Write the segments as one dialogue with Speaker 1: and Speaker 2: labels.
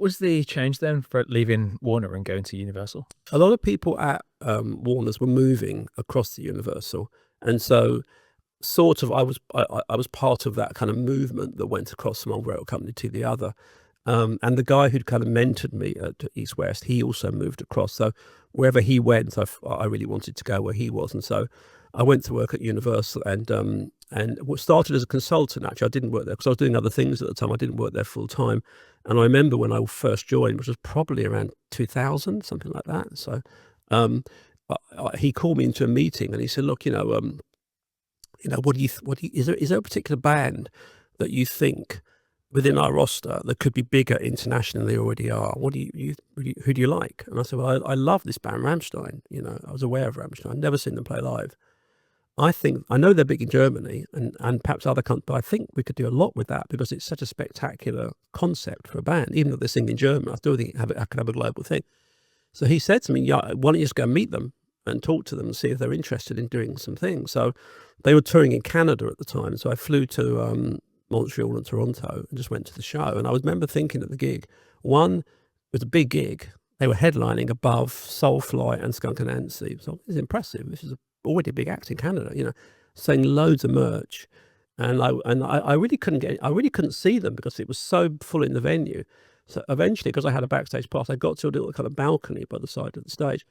Speaker 1: Was the change then for leaving Warner and going to Universal?
Speaker 2: A lot of people at Warner's were moving across to Universal, and so sort of I was part of that kind of movement that went across from one rail company to the other. And the guy who'd kind of mentored me at East West, he also moved across. So wherever he went, I really wanted to go where he was, and so I went to work at Universal, and what started as a consultant. Actually, I didn't work there because I was doing other things at the time. I didn't work there full time. And I remember when I first joined, which was probably around 2000, something like that. So he called me into a meeting and he said, "Look, is there a particular band that you think within our roster that could be bigger internationally than they already are? Who do you like?" And I said, "Well, I love this band, Rammstein. I was aware of Rammstein. I'd never seen them play live. I know they're big in Germany and perhaps other countries, but I think we could do a lot with that because it's such a spectacular concept for a band. Even though they sing in German, I still think I could have a global thing." So he said to me, "Yeah, why don't you just go meet them and talk to them and see if they're interested in doing some things?" So they were touring in Canada at the time. So I flew to Montreal and Toronto and just went to the show. And I remember thinking at the gig, one, it was a big gig. They were headlining above Soulfly and Skunk Anansie. So it's impressive. This is already a big act in Canada, selling loads of merch. And I really couldn't see them because it was so full in the venue. So eventually, because I had a backstage pass, I got to a little kind of balcony by the side of the stage.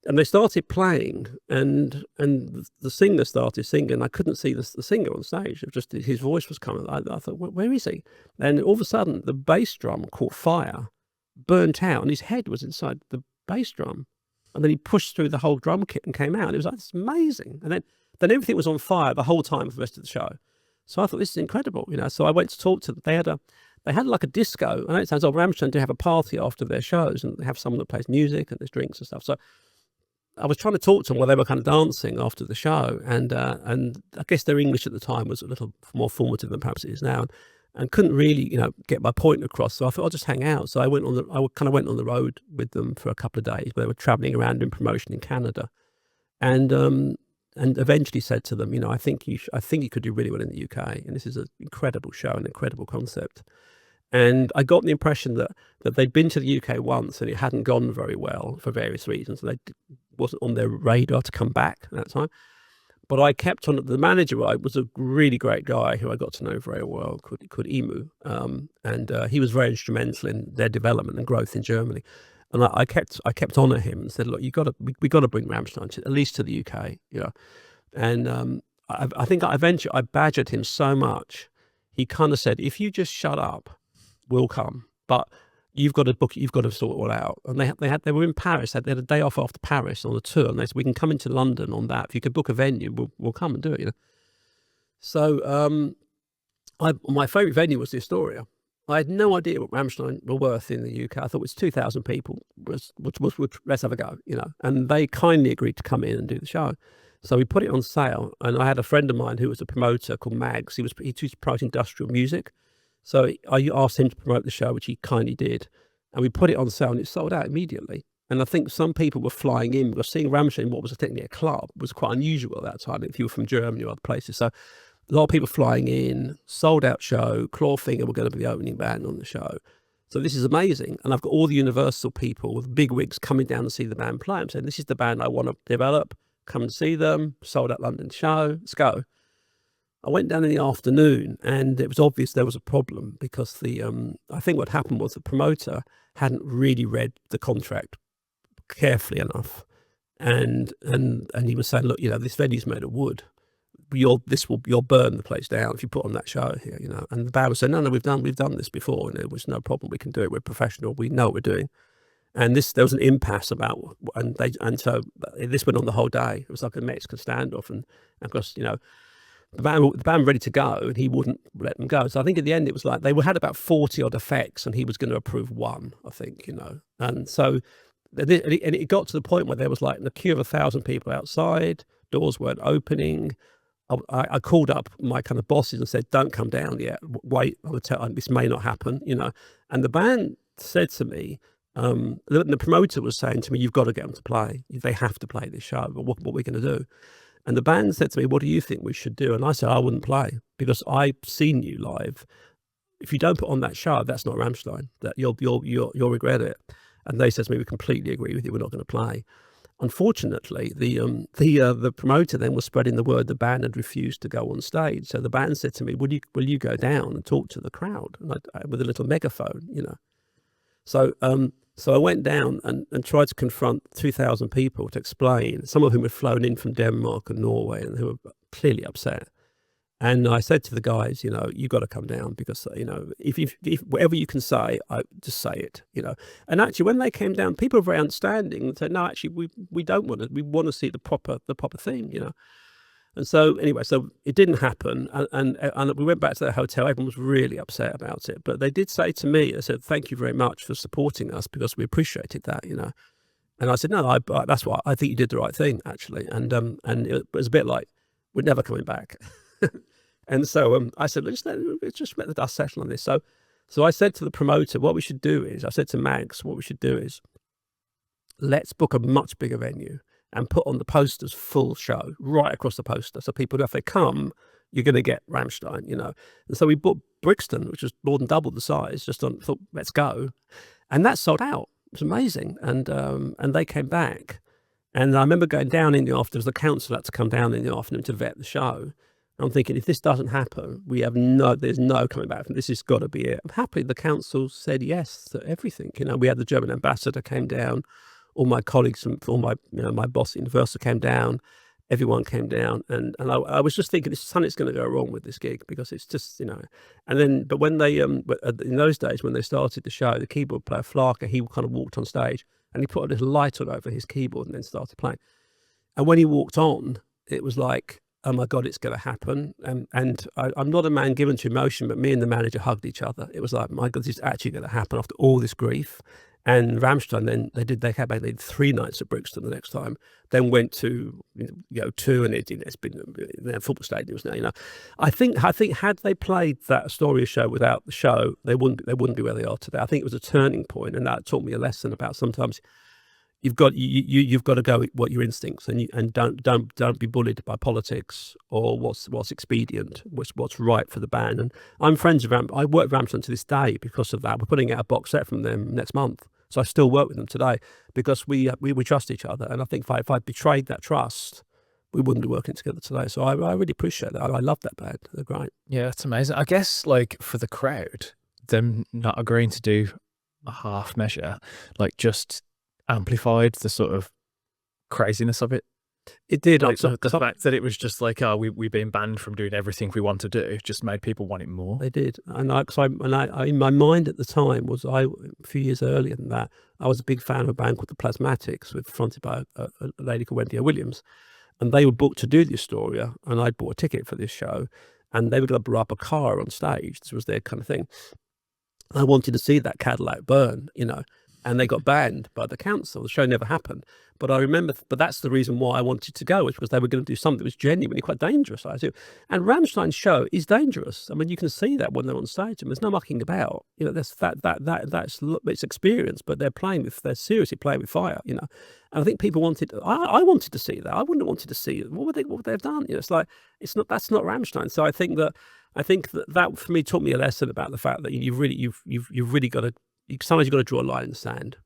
Speaker 2: And they started playing, and the singer started singing. I couldn't see the singer on stage. It was just his voice was coming. I thought, where is he? And all of a sudden, the bass drum caught fire, burnt out, and his head was inside the bass drum. And then he pushed through the whole drum kit and came out. And it was like, it's amazing. And then everything was on fire the whole time for the rest of the show. So I thought, this is incredible, So I went to talk to them. They had like a disco. I know it sounds old. Rammstein do have a party after their shows, and they have someone that plays music and there's drinks and stuff. So I was trying to talk to them while they were kind of dancing after the show, and I guess their English at the time was a little more formative than perhaps it is now, and couldn't really, get my point across. So I thought I'll just hang out. So I went on the road with them for a couple of days, where they were traveling around doing promotion in Canada, and eventually said to them, I think you could do really well in the UK, and this is an incredible show, an incredible concept. And I got the impression that they'd been to the UK once and it hadn't gone very well for various reasons. And wasn't on their radar to come back at that time. But I kept on. The manager was a really great guy who I got to know very well, called Emu. And he was very instrumental in their development and growth in Germany. And I kept on at him and said, "Look, we got to bring Rammstein at least to the UK." And I think eventually I badgered him so much. He kind of said, "If you just shut up, we'll come, but you've got to book it, you've got to sort it all out." And they were in Paris, they had a day off after Paris on the tour, and they said, "We can come into London on that. If you could book a venue, we'll come and do it." So my favourite venue was the Astoria. I had no idea what Rammstein were worth in the UK. I thought it was 2,000 people. Let's have a go, And they kindly agreed to come in and do the show. So we put it on sale, and I had a friend of mine who was a promoter called Mags. He used to promote industrial music. So I asked him to promote the show, which he kindly did. And we put it on sale and it sold out immediately. And I think some people were flying in because seeing Rammstein, what was technically a club, was quite unusual at that time if you were from Germany or other places. So a lot of people flying in, sold out show. Clawfinger were going to be the opening band on the show. So this is amazing. And I've got all the Universal people with big wigs coming down to see the band play. I'm saying, this is the band I want to develop. Come and see them. Sold out London show. Let's go. I went down in the afternoon, and it was obvious there was a problem because I think what happened was the promoter hadn't really read the contract carefully enough, and he was saying, "Look, this venue's made of wood. You'll burn the place down if you put on that show here, And the band was saying, "No, we've done this before, and there was no problem. We can do it. We're professional. We know what we're doing." And there was an impasse about, and so this went on the whole day. It was like a Mexican standoff, and of course, the band ready to go, and he wouldn't let them go. So I think at the end it was like they had about 40 odd effects, and he was going to approve one, I think, And so it got to the point where there was like a queue of 1,000 people outside. Doors weren't opening. I called up my kind of bosses and said, "Don't come down yet. Wait, this may not happen," And the band said to me, the promoter was saying to me, "You've got to get them to play. They have to play this show. But what are we going to do?" And the band said to me, "What do you think we should do?" And I said, "I wouldn't play because I've seen you live. if you don't put on that show, that's not Rammstein. That you'll regret it. And they said to me, we completely agree with you. We're not going to play. Unfortunately, the promoter then was spreading the word the band had refused to go on stage. So the band said to me, will you go down and talk to the crowd with a little megaphone, So I went down and tried to confront 2,000 people to explain, some of whom had flown in from Denmark and Norway and who were clearly upset. And I said to the guys, you got to come down because, if whatever you can say, just say it, And actually, when they came down, people were very understanding and said, no, actually, we don't want it. We want to see the proper thing, And so anyway, so it didn't happen. And we went back to the hotel. Everyone was really upset about it. But they did say to me, they said, thank you very much for supporting us because we appreciated that, And I said, no, that's why I think you did the right thing, actually. And it was a bit like, we're never coming back. And so I said, let's just let the dust settle on this. So I said to the promoter, what we should do is, I said to Mags, what we should do is, let's book a much bigger venue and put on the posters full show right across the poster. So people, if they come, you're going to get Rammstein, And so we booked Brixton, which was more than double the size, thought, let's go. And that sold out. It was amazing. And they came back. And I remember going down in the afternoon, the council had to come down in the afternoon to vet the show. I'm thinking, if this doesn't happen, there's no coming back from this. Has got to be it. Happily, the council said yes to everything. We had the German ambassador came down, all my colleagues from all my, my boss at Universal came down, everyone came down, and I was just thinking, something's going to go wrong with this gig because it's just, And then, but when they, in those days when they started the show, the keyboard player Flarker, he kind of walked on stage and he put a little light on over his keyboard and then started playing. And when he walked on, it was like, oh my God, it's going to happen. And I'm not a man given to emotion, but me and the manager hugged each other. It was like, my God, this is actually going to happen after all this grief. And Rammstein, then they did 3 nights at Brixton the next time, then went to, 2, and it's been football stadiums now, I think had they played that Astoria show without the show, they wouldn't be where they are today. I think it was a turning point, and that taught me a lesson about sometimes you've got to go with what your instincts, and don't be bullied by politics or what's expedient, what's right for the band. And I'm friends with I work with Rammstein to this day because of that. We're putting out a box set from them next month, so I still work with them today because we trust each other. And I think if I betrayed that trust, we wouldn't be working together today. So I really appreciate that. I love that band. They're great.
Speaker 1: Yeah, it's amazing. I guess for the crowd, them not agreeing to do a half measure, just amplified the sort of craziness of it.
Speaker 2: It did.
Speaker 1: The fact that it was just we've been banned from doing everything we want to do just made people want it more.
Speaker 2: They did. And I in my mind at the time was a few years earlier than that, I was a big fan of a band called the Plasmatics, fronted by a lady called Wendy O. Williams. And they were booked to do the Astoria, and I'd bought a ticket for this show, and they were going to blow up a car on stage. This was their kind of thing. I wanted to see that Cadillac burn, and they got banned by the council. The show never happened. But I remember, that's the reason why I wanted to go, was because they were going to do something that was genuinely quite dangerous. And Rammstein's show is dangerous. I mean, you can see that when they're on stage, and there's no mucking about. That's it's experience, but they're seriously playing with fire. And I think people wanted. I wanted to see that. I wouldn't have wanted to see it. What would they have done? It's like that's not Rammstein. So I think that for me taught me a lesson about the fact that you've really got to. Sometimes you've got to draw a line in the sand,